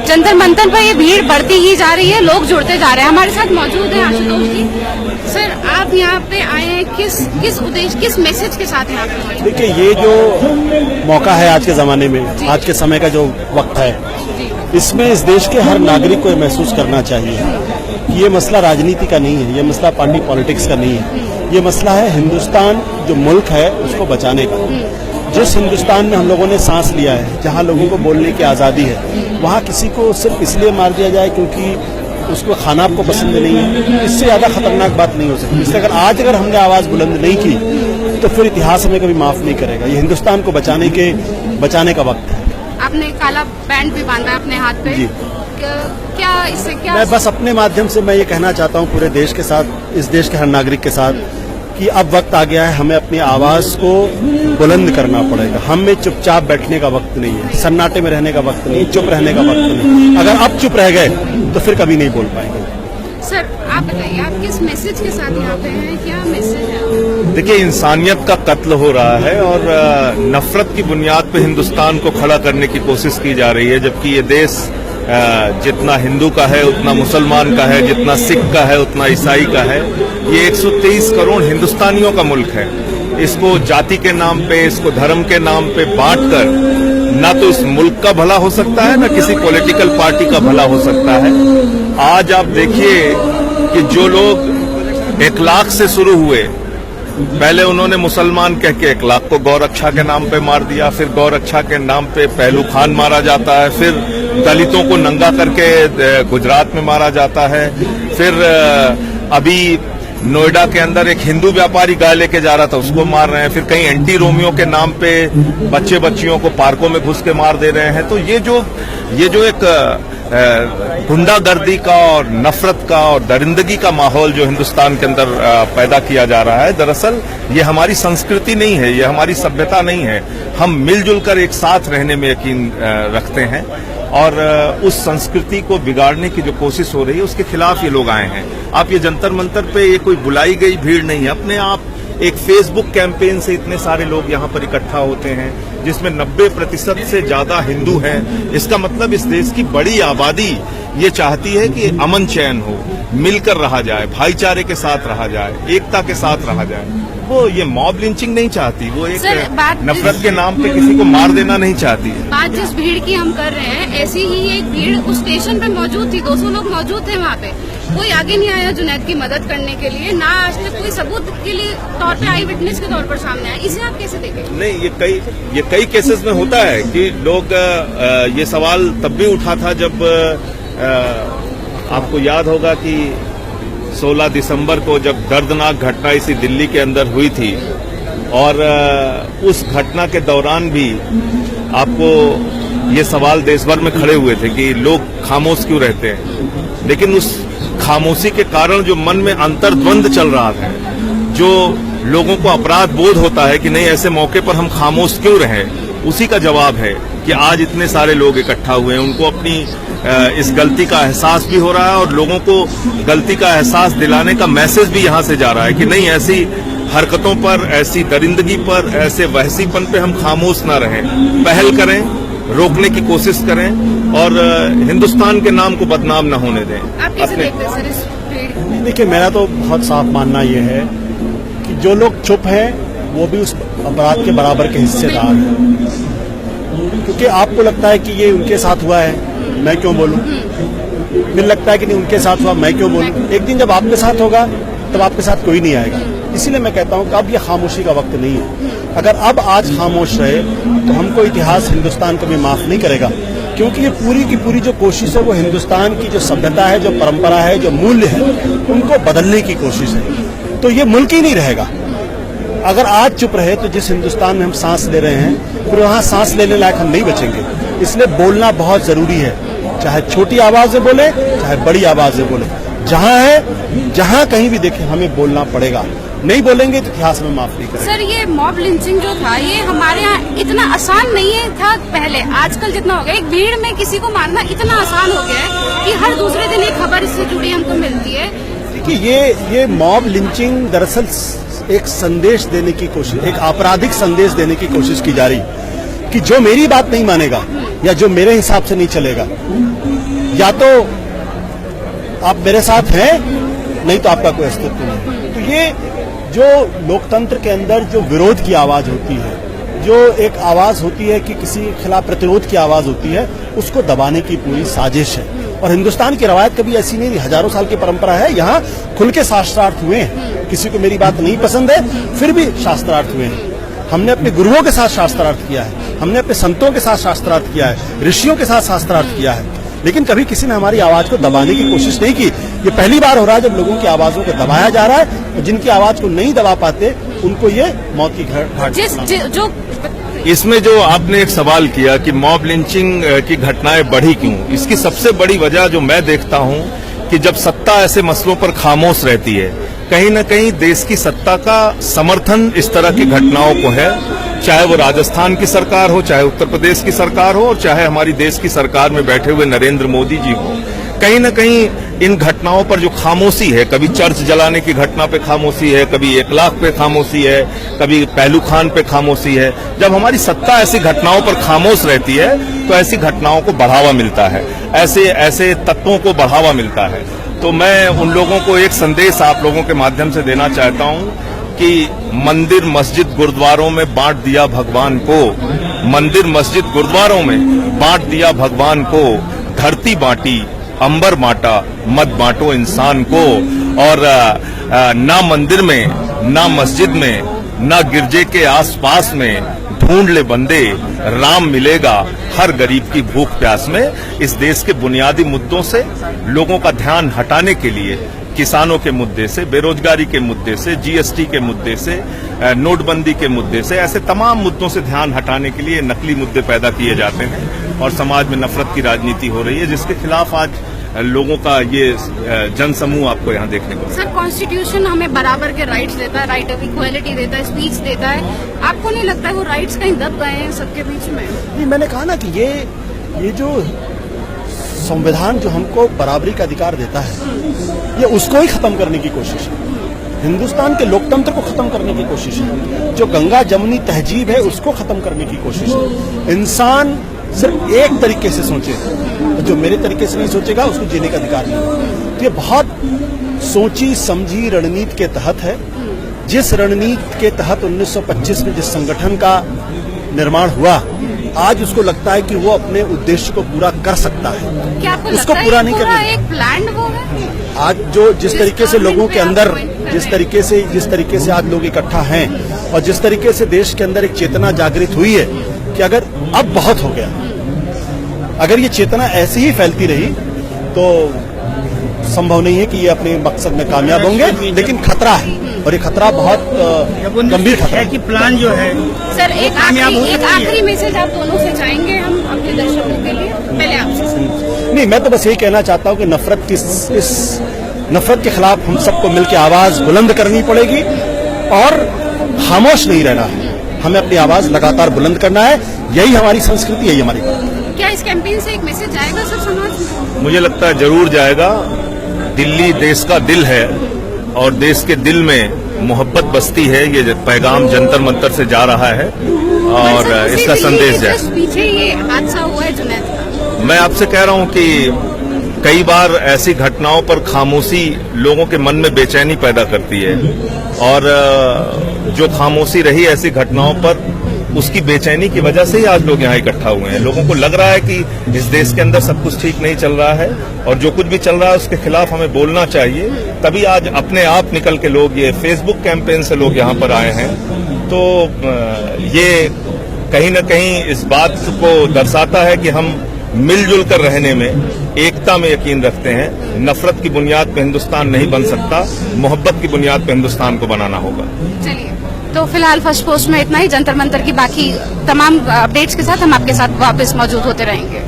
जंतर मंतर पर ये भीड़ बढ़ती ही जा रही है, लोग जुड़ते जा रहे हैं। हमारे साथ मौजूद है आशुतोष जी। सर, आप यहाँ पे आए हैं किस उद्देश्य, किस मैसेज के साथ यहाँ पे? देखिए, ये जो मौका है आज के जमाने में, आज के समय का जो वक्त है, इसमें इस देश के हर नागरिक को ये महसूस करना चाहिए कि ये मसला राजनीति का नहीं है, ये मसला पार्टी पॉलिटिक्स का नहीं है, ये मसला है हिंदुस्तान जो मुल्क है उसको बचाने का। जिस हिंदुस्तान में हम लोगों ने सांस लिया है, जहाँ लोगों को बोलने की आज़ादी है, वहाँ किसी को सिर्फ इसलिए मार दिया जाए क्योंकि उसको खाना आपको पसंद नहीं है, इससे ज्यादा खतरनाक बात नहीं हो सकती। इसलिए अगर हमने आवाज बुलंद नहीं की तो फिर इतिहास हमें कभी माफ नहीं करेगा। ये हिंदुस्तान को बचाने का वक्त है। आपने काला बैंड भी बांधा अपने हाथ पे, क्या इससे क्या? मैं बस अपने माध्यम से मैं ये कहना चाहता हूँ पूरे देश के साथ, इस देश के हर नागरिक के साथ, कि अब वक्त आ गया है, हमें अपनी आवाज को बुलंद करना पड़ेगा। हमें चुपचाप बैठने का वक्त नहीं है, सन्नाटे में रहने का वक्त नहीं, चुप रहने का वक्त नहीं। अगर अब चुप रह गए तो फिर कभी नहीं बोल पाएंगे। सर, आप बताइए, आप किस मैसेज के साथ यहाँ पे हैं? क्या मैसेज है? देखिए, इंसानियत का कत्ल हो रहा है और नफरत की बुनियाद पे हिंदुस्तान को खड़ा करने की कोशिश की जा रही है, जबकि ये देश जितना हिंदू का है उतना मुसलमान का है, जितना सिख का है उतना ईसाई का है। ये 123 करोड़ हिंदुस्तानियों का मुल्क है। इसको जाति के नाम पे, इसको धर्म के नाम पे बांटकर ना तो इस मुल्क का भला हो सकता है, ना किसी पॉलिटिकल पार्टी का भला हो सकता है। आज आप देखिए कि जो लोग 1 लाख से शुरू हुए, पहले उन्होंने मुसलमान कह के 1 लाख को गौरक्षा के नाम पे मार दिया, फिर गौरक्षा के नाम पे पहलू खान मारा जाता है, फिर दलितों को नंगा करके गुजरात में मारा जाता है, फिर अभी नोएडा के अंदर एक हिंदू व्यापारी गाय लेके जा रहा था, उसको मार रहे हैं, फिर कहीं एंटी रोमियो के नाम पे बच्चे बच्चियों को पार्कों में घुस के मार दे रहे हैं। तो ये जो एक गुंडागर्दी का और नफरत का और दरिंदगी का माहौल जो हिंदुस्तान के अंदर पैदा किया जा रहा है, दरअसल ये हमारी संस्कृति नहीं है, ये हमारी सभ्यता नहीं है। हम मिलजुल कर एक साथ रहने में यकीन रखते हैं और उस संस्कृति को बिगाड़ने की जो कोशिश हो रही है उसके खिलाफ ये लोग आए हैं। आप ये जंतर मंतर पे ये कोई बुलाई गई भीड़ नहीं है, अपने आप एक फेसबुक कैंपेन से इतने सारे लोग यहाँ पर इकट्ठा होते हैं, जिसमें 90% से ज्यादा हिंदू हैं। इसका मतलब इस देश की बड़ी आबादी ये चाहती है कि अमन चैन हो, मिलकर रहा जाए, भाईचारे के साथ रहा जाए, एकता के साथ रहा जाए। वो ये मॉब लिंचिंग नहीं चाहती, वो एक नफरत के नाम पे किसी को मार देना नहीं चाहती है। बात जिस भीड़ की हम कर रहे हैं, ऐसी ही एक भीड़ उस स्टेशन पे मौजूद थी, 200 लोग मौजूद थे वहाँ पे। कोई आगे नहीं आया जुनैद की मदद करने के लिए, ना आज तक कोई सबूत के लिए तौर पे आई विटनेस के तौर पर सामने आया। इसे आप कैसे देखें? नहीं, ये कई केसेस में होता है कि लोग ये सवाल तब भी उठा था जब आपको याद होगा कि 16 दिसंबर को जब दर्दनाक घटना इसी दिल्ली के अंदर हुई थी और उस घटना के दौरान भी आपको ये सवाल देश भर में खड़े हुए थे कि लोग खामोश क्यों रहते हैं। लेकिन उस खामोशी के कारण जो मन में अंतर्द्वंद चल रहा था, जो लोगों को अपराध बोध होता है कि नहीं ऐसे मौके पर हम खामोश क्यों रहें, उसी का जवाब है कि आज इतने सारे लोग इकट्ठा हुए हैं। उनको अपनी इस गलती का एहसास भी हो रहा है और लोगों को गलती का एहसास दिलाने का मैसेज भी यहाँ से जा रहा है कि नहीं, ऐसी हरकतों पर, ऐसी दरिंदगी पर, ऐसे वहसीपन पे हम खामोश ना रहें, पहल करें, रोकने की कोशिश करें और हिंदुस्तान के नाम को बदनाम न होने दें। आप कैसे देखते हैं सर इस भीड़? देखिए, मेरा तो बहुत साफ मानना यह है कि जो लोग चुप हैं वो भी उस अपराध के बराबर के हिस्सेदार हैं, क्योंकि आपको लगता है कि ये उनके साथ हुआ है, मैं क्यों बोलूं, फिर लगता है कि नहीं उनके साथ हुआ, मैं क्यों बोलूं। एक दिन जब आपके साथ होगा तब आपके साथ कोई नहीं आएगा। इसीलिए मैं कहता हूं कि अब ये खामोशी का वक्त नहीं है। अगर अब आज खामोश रहे तो हमको इतिहास हिंदुस्तान कभी माफ नहीं करेगा, क्योंकि ये पूरी की पूरी जो कोशिश है वो हिंदुस्तान की जो सभ्यता है, जो परंपरा है, जो मूल्य है, उनको बदलने की कोशिश है। तो ये मुल्क ही नहीं रहेगा। अगर आज चुप रहे तो जिस हिंदुस्तान में हम सांस ले रहे हैं फिर वहां सांस लेने लायक हम नहीं बचेंगे। इसलिए बोलना बहुत जरूरी है, चाहे छोटी आवाज में बोले चाहे बड़ी आवाज में बोले, जहां कहीं भी देखें हमें बोलना पड़ेगा। नहीं बोलेंगे तो इतिहास में माफ नहीं करेंगे। सर, ये मॉब लिंचिंग जो था ये हमारे यहाँ इतना आसान नहीं है था पहले, आजकल जितना हो गया। एक भीड़ में किसी को मारना इतना आसान हो गया है कि हर दूसरे दिन एक खबर इससे जुड़ी हमको मिलती है। देखिए, ये मॉब लिंचिंग दरअसल एक संदेश देने की कोशिश, एक आपराधिक संदेश देने की कोशिश की जा रही। कि जो मेरी बात नहीं मानेगा या जो मेरे हिसाब से नहीं चलेगा, या तो आप मेरे साथ हैं, नहीं तो आपका कोई अस्तित्व नहीं। तो ये जो लोकतंत्र के अंदर जो विरोध की आवाज होती है, जो एक आवाज होती है कि किसी के खिलाफ प्रतिरोध की आवाज होती है, उसको दबाने की पूरी साजिश है। और हिंदुस्तान की रवायत कभी ऐसी नहीं, हजारों साल की परंपरा है, यहाँ खुल के शास्त्रार्थ हुए हैं। किसी को मेरी बात नहीं पसंद है, फिर भी शास्त्रार्थ हुए हैं। हमने अपने गुरुओं के साथ शास्त्रार्थ किया है, हमने अपने संतों के साथ शास्त्रार्थ किया है, ऋषियों के साथ शास्त्रार्थ किया है, लेकिन कभी किसी ने हमारी आवाज को दबाने की कोशिश नहीं की। ये पहली बार हो रहा है जब लोगों की आवाजों को दबाया जा रहा है, और जिनकी आवाज को नहीं दबा पाते उनको ये मौत की घाट। जो इसमें जो आपने एक सवाल किया कि मॉब लिंचिंग की घटनाएं बढ़ी क्यों, इसकी सबसे बड़ी वजह जो मैं देखता हूं कि जब सत्ता ऐसे मसलों पर खामोश रहती है, कहीं न कहीं देश की सत्ता का समर्थन इस तरह की घटनाओं को है, चाहे वो राजस्थान की सरकार हो, चाहे उत्तर प्रदेश की सरकार हो, और चाहे हमारी देश की सरकार में बैठे हुए नरेंद्र मोदी जी हो। कहीं न कहीं इन घटनाओं पर जो खामोशी है, कभी चर्च जलाने की घटना पे खामोशी है, कभी 1 लाख पे खामोशी है, कभी पहलू खान पे खामोशी है। जब हमारी सत्ता ऐसी घटनाओं पर खामोश रहती है तो ऐसी घटनाओं को बढ़ावा मिलता है, ऐसे तत्वों को बढ़ावा मिलता है। तो मैं उन लोगों को एक संदेश आप लोगों के माध्यम से देना चाहता हूं कि मंदिर मस्जिद गुरुद्वारों में बांट दिया भगवान को, मंदिर मस्जिद गुरुद्वारों में बांट दिया भगवान को, धरती बांटी अंबर बांटा, मत बांटो इंसान को। और ना मंदिर में, ना मस्जिद में, ना गिरजे के आसपास में, ढूंढ ले बंदे राम मिलेगा हर गरीब की भूख प्यास में। इस देश के बुनियादी मुद्दों से लोगों का ध्यान हटाने के लिए, किसानों के मुद्दे से, बेरोजगारी के मुद्दे से, जीएसटी के मुद्दे से, नोटबंदी के मुद्दे से, ऐसे तमाम मुद्दों से ध्यान हटाने के लिए नकली मुद्दे पैदा किए जाते हैं और समाज में नफरत की राजनीति हो रही है, जिसके खिलाफ आज लोगों का ये जनसमूह आपको यहाँ देखने को। सर, कॉन्स्टिट्यूशन हमें बराबर के राइट्स देता है, राइट ऑफ इक्वालिटी देता है, स्पीच देता है। आपको नहीं लगता है वो राइट्स कहीं दब गए हैं सबके बीच में? नहीं, मैंने कहा ना कि ये जो संविधान जो हमको बराबरी का अधिकार देता है, ये उसको ही खत्म करने की कोशिश है। हिंदुस्तान के लोकतंत्र को खत्म करने की कोशिश है। जो गंगा जमुनी तहजीब है उसको खत्म करने की कोशिश है। इंसान सिर्फ एक तरीके से सोचे, जो मेरे तरीके से नहीं सोचेगा उसको जीने का अधिकार नहीं। तो ये बहुत सोची समझी रणनीति के तहत है। जिस रणनीति के तहत 1925 में जिस संगठन का निर्माण हुआ, आज उसको लगता है कि वो अपने उद्देश्य को पूरा कर सकता है। क्या आपको उसको लगता है पूरा नहीं करना। एक प्लान वो है? आज जो जिस तरीके से लोगों के अंदर जिस तरीके से आज लोग इकट्ठा हैं और जिस तरीके से देश के अंदर एक चेतना जागृत हुई है कि अगर अब बहुत हो गया, अगर ये चेतना ऐसे ही फैलती रही तो संभव नहीं है कि ये अपने मकसद में कामयाब होंगे, लेकिन खतरा है और ये खतरा बहुत गंभीर खतरा है। कि प्लान जो है सर, एक आखिरी मैसेज आप दोनों से चाहेंगे हम अपने दर्शकों के लिए? पहले आपसे। नहीं, मैं तो बस यही कहना चाहता हूँ कि नफरत के खिलाफ हम सबको मिलकर आवाज बुलंद करनी पड़ेगी और खामोश नहीं रहना है। हमें अपनी आवाज लगातार बुलंद करना है, यही हमारी संस्कृति, यही हमारी बात। क्या इस कैंपेन से एक मैसेज जाएगा सर समाज में? मुझे लगता है जरूर जाएगा। दिल्ली देश का दिल है और देश के दिल में मोहब्बत बसती है। ये पैगाम जंतर मंतर से जा रहा है और इसका संदेश जाए। पीछे ये हादसा हुआ है जुनैद का, मैं आपसे कह रहा हूं कि कई बार ऐसी घटनाओं पर खामोशी लोगों के मन में बेचैनी पैदा करती है और जो खामोशी रही ऐसी घटनाओं पर, उसकी बेचैनी की वजह से ही आज लोग यहाँ इकट्ठा हुए हैं। लोगों को लग रहा है कि इस देश के अंदर सब कुछ ठीक नहीं चल रहा है और जो कुछ भी चल रहा है उसके खिलाफ हमें बोलना चाहिए। तभी आज अपने आप निकल के लोग, ये फेसबुक कैंपेन से लोग यहाँ पर आए हैं। तो ये कहीं न कहीं इस बात को दर्शाता है कि हम मिलजुल कर रहने में, एकता में यकीन रखते हैं। नफरत की बुनियाद पर हिंदुस्तान नहीं बन सकता, मोहब्बत की बुनियाद पर हिंदुस्तान को बनाना होगा। चलिए, तो फिलहाल फर्स्ट पोस्ट में इतना ही। जंतर मंतर की बाकी तमाम अपडेट्स के साथ हम आपके साथ वापस मौजूद होते रहेंगे।